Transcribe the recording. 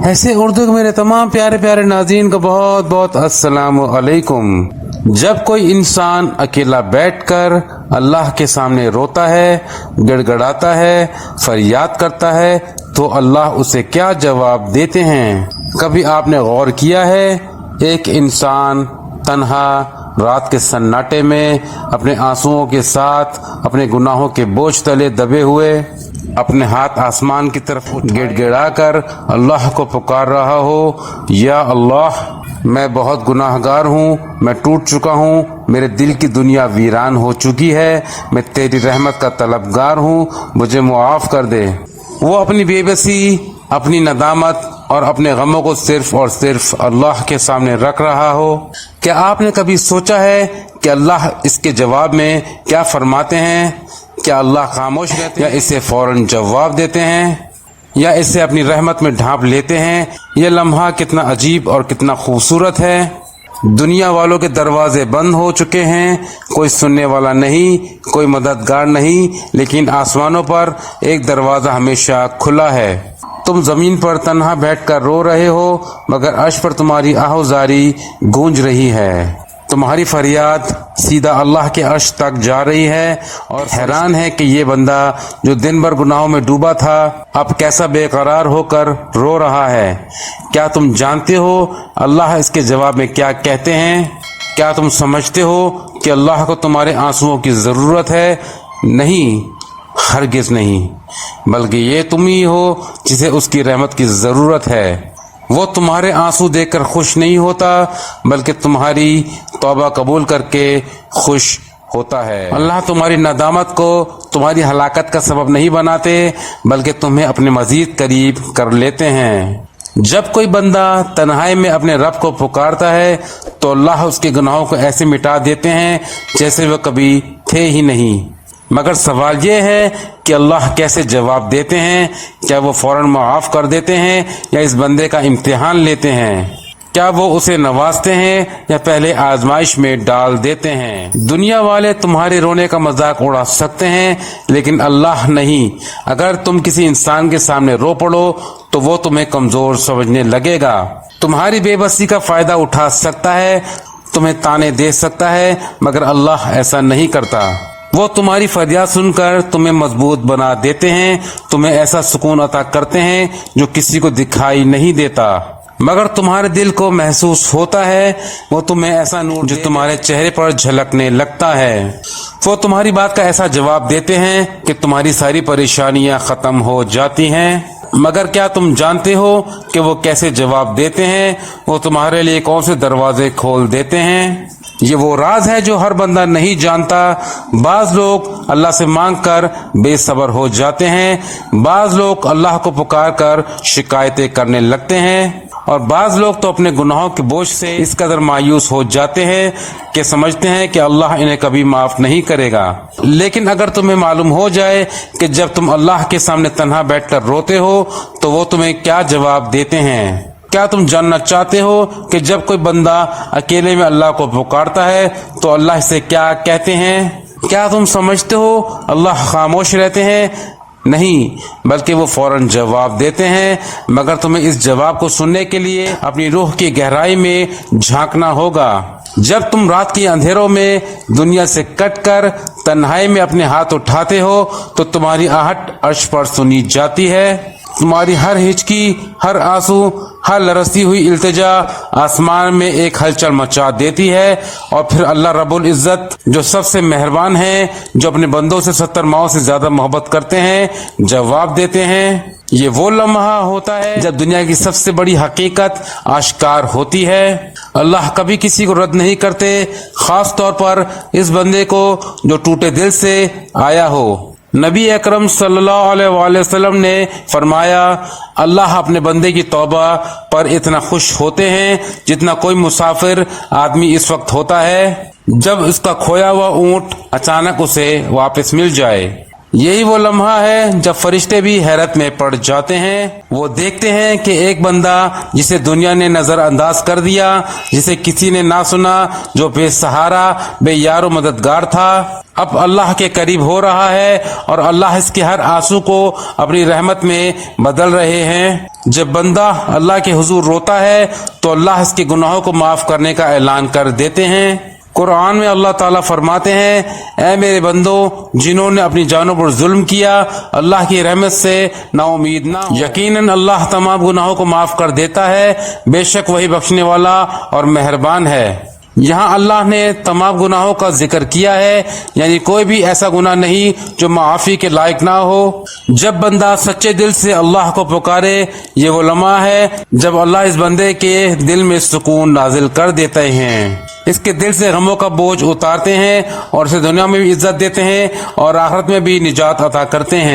ایسے اردو کے میرے تمام پیارے پیارے ناظرین کو بہت بہت السلام علیکم۔ جب کوئی انسان اکیلا بیٹھ کر اللہ کے سامنے روتا ہے، گڑ گڑاتا ہے، فریاد کرتا ہے تو اللہ اسے کیا جواب دیتے ہیں؟ کبھی آپ نے غور کیا ہے ایک انسان تنہا رات کے سناٹے میں اپنے آنسوؤں کے ساتھ اپنے گناہوں کے بوجھ تلے دبے ہوئے اپنے ہاتھ آسمان کی طرف گڑ گڑا کر اللہ کو پکار رہا ہو، یا اللہ میں بہت گناہ گار ہوں، میں ٹوٹ چکا ہوں، میرے دل کی دنیا ویران ہو چکی ہے، میں تیری رحمت کا طلبگار ہوں، مجھے معاف کر دے۔ وہ اپنی بے بسی، اپنی ندامت اور اپنے غموں کو صرف اور صرف اللہ کے سامنے رکھ رہا ہو۔ کیا آپ نے کبھی سوچا ہے کہ اللہ اس کے جواب میں کیا فرماتے ہیں؟ کیا اللہ خاموش رہتے ہیں یا اسے فوراً جواب دیتے ہیں یا اسے اپنی رحمت میں ڈھانپ لیتے ہیں؟ یہ لمحہ کتنا عجیب اور کتنا خوبصورت ہے۔ دنیا والوں کے دروازے بند ہو چکے ہیں، کوئی سننے والا نہیں، کوئی مددگار نہیں، لیکن آسمانوں پر ایک دروازہ ہمیشہ کھلا ہے۔ تم زمین پر تنہا بیٹھ کر رو رہے ہو، مگر عرش پر تمہاری آہوزاری گونج رہی ہے۔ تمہاری فریاد سیدھا اللہ کے عرش تک جا رہی ہے، اور حیران ہے کہ یہ بندہ جو دن بھر گناہوں میں ڈوبا تھا اب کیسا بے قرار ہو کر رو رہا ہے۔ کیا تم جانتے ہو اللہ اس کے جواب میں کیا کہتے ہیں؟ کیا تم سمجھتے ہو کہ اللہ کو تمہارے آنسوؤں کی ضرورت ہے؟ نہیں، ہرگز نہیں، بلکہ یہ تم ہی ہو جسے اس کی رحمت کی ضرورت ہے۔ وہ تمہارے آنسو دیکھ کر خوش نہیں ہوتا، بلکہ تمہاری توبہ قبول کر کے خوش ہوتا ہے۔ اللہ تمہاری ندامت کو تمہاری ہلاکت کا سبب نہیں بناتے، بلکہ تمہیں اپنے مزید قریب کر لیتے ہیں۔ جب کوئی بندہ تنہائی میں اپنے رب کو پکارتا ہے تو اللہ اس کے گناہوں کو ایسے مٹا دیتے ہیں جیسے وہ کبھی تھے ہی نہیں۔ مگر سوال یہ ہے کہ اللہ کیسے جواب دیتے ہیں؟ کیا وہ فوراً معاف کر دیتے ہیں یا اس بندے کا امتحان لیتے ہیں؟ کیا وہ اسے نوازتے ہیں یا پہلے آزمائش میں ڈال دیتے ہیں؟ دنیا والے تمہارے رونے کا مذاق اڑا سکتے ہیں، لیکن اللہ نہیں۔ اگر تم کسی انسان کے سامنے رو پڑو تو وہ تمہیں کمزور سمجھنے لگے گا، تمہاری بے بسی کا فائدہ اٹھا سکتا ہے، تمہیں تانے دے سکتا ہے، مگر اللہ ایسا نہیں کرتا۔ وہ تمہاری فریاد سن کر تمہیں مضبوط بنا دیتے ہیں، تمہیں ایسا سکون عطا کرتے ہیں جو کسی کو دکھائی نہیں دیتا، مگر تمہارے دل کو محسوس ہوتا ہے۔ وہ تمہیں ایسا نور جو تمہارے چہرے پر جھلکنے لگتا ہے۔ وہ تمہاری بات کا ایسا جواب دیتے ہیں کہ تمہاری ساری پریشانیاں ختم ہو جاتی ہیں۔ مگر کیا تم جانتے ہو کہ وہ کیسے جواب دیتے ہیں؟ وہ تمہارے لیے کون سے دروازے کھول دیتے ہیں؟ یہ وہ راز ہے جو ہر بندہ نہیں جانتا۔ بعض لوگ اللہ سے مانگ کر بے صبر ہو جاتے ہیں، بعض لوگ اللہ کو پکار کر شکایتیں کرنے لگتے ہیں، اور بعض لوگ تو اپنے گناہوں کے بوجھ سے اس قدر مایوس ہو جاتے ہیں کہ سمجھتے ہیں کہ اللہ انہیں کبھی معاف نہیں کرے گا۔ لیکن اگر تمہیں معلوم ہو جائے کہ جب تم اللہ کے سامنے تنہا بیٹھ کر روتے ہو تو وہ تمہیں کیا جواب دیتے ہیں؟ کیا تم جاننا چاہتے ہو کہ جب کوئی بندہ اکیلے میں اللہ کو پکارتا ہے تو اللہ سے کیا کہتے ہیں؟ کیا تم سمجھتے ہو اللہ خاموش رہتے ہیں؟ نہیں، بلکہ وہ فوراً جواب دیتے ہیں، مگر تمہیں اس جواب کو سننے کے لیے اپنی روح کی گہرائی میں جھانکنا ہوگا۔ جب تم رات کے اندھیروں میں دنیا سے کٹ کر تنہائی میں اپنے ہاتھ اٹھاتے ہو تو تمہاری آہٹ عرش پر سنی جاتی ہے، تمہاری ہر ہچکی، ہر آنسو، ہر لرزتی ہوئی التجا آسمان میں ایک ہلچل مچا دیتی ہے، اور پھر اللہ رب العزت جو سب سے مہربان ہیں، جو اپنے بندوں سے 70 ماؤں سے زیادہ محبت کرتے ہیں، جواب دیتے ہیں۔ یہ وہ لمحہ ہوتا ہے جب دنیا کی سب سے بڑی حقیقت آشکار ہوتی ہے۔ اللہ کبھی کسی کو رد نہیں کرتے، خاص طور پر اس بندے کو جو ٹوٹے دل سے آیا ہو۔ نبی اکرم صلی اللہ علیہ وآلہ وسلم نے فرمایا، اللہ اپنے بندے کی توبہ پر اتنا خوش ہوتے ہیں جتنا کوئی مسافر آدمی اس وقت ہوتا ہے جب اس کا کھویا ہوا اونٹ اچانک اسے واپس مل جائے۔ یہی وہ لمحہ ہے جب فرشتے بھی حیرت میں پڑ جاتے ہیں۔ وہ دیکھتے ہیں کہ ایک بندہ جسے دنیا نے نظر انداز کر دیا، جسے کسی نے نہ سنا، جو بے سہارا، بے یار و مددگار تھا، اب اللہ کے قریب ہو رہا ہے اور اللہ اس کے ہر آنسو کو اپنی رحمت میں بدل رہے ہیں۔ جب بندہ اللہ کے حضور روتا ہے تو اللہ اس کے گناہوں کو معاف کرنے کا اعلان کر دیتے ہیں۔ قرآن میں اللہ تعالیٰ فرماتے ہیں، اے میرے بندو، جنہوں نے اپنی جانوں پر ظلم کیا اللہ کی رحمت سے نا امید نہ ہو، یقیناً اللہ تمام گناہوں کو معاف کر دیتا ہے، بے شک وہی بخشنے والا اور مہربان ہے۔ یہاں اللہ نے تمام گناہوں کا ذکر کیا ہے، یعنی کوئی بھی ایسا گناہ نہیں جو معافی کے لائق نہ ہو۔ جب بندہ سچے دل سے اللہ کو پکارے، یہ وہ لمحہ ہے جب اللہ اس بندے کے دل میں سکون نازل کر دیتے ہیں، اس کے دل سے غموں کا بوجھ اتارتے ہیں اور اسے دنیا میں بھی عزت دیتے ہیں اور آخرت میں بھی نجات عطا کرتے ہیں۔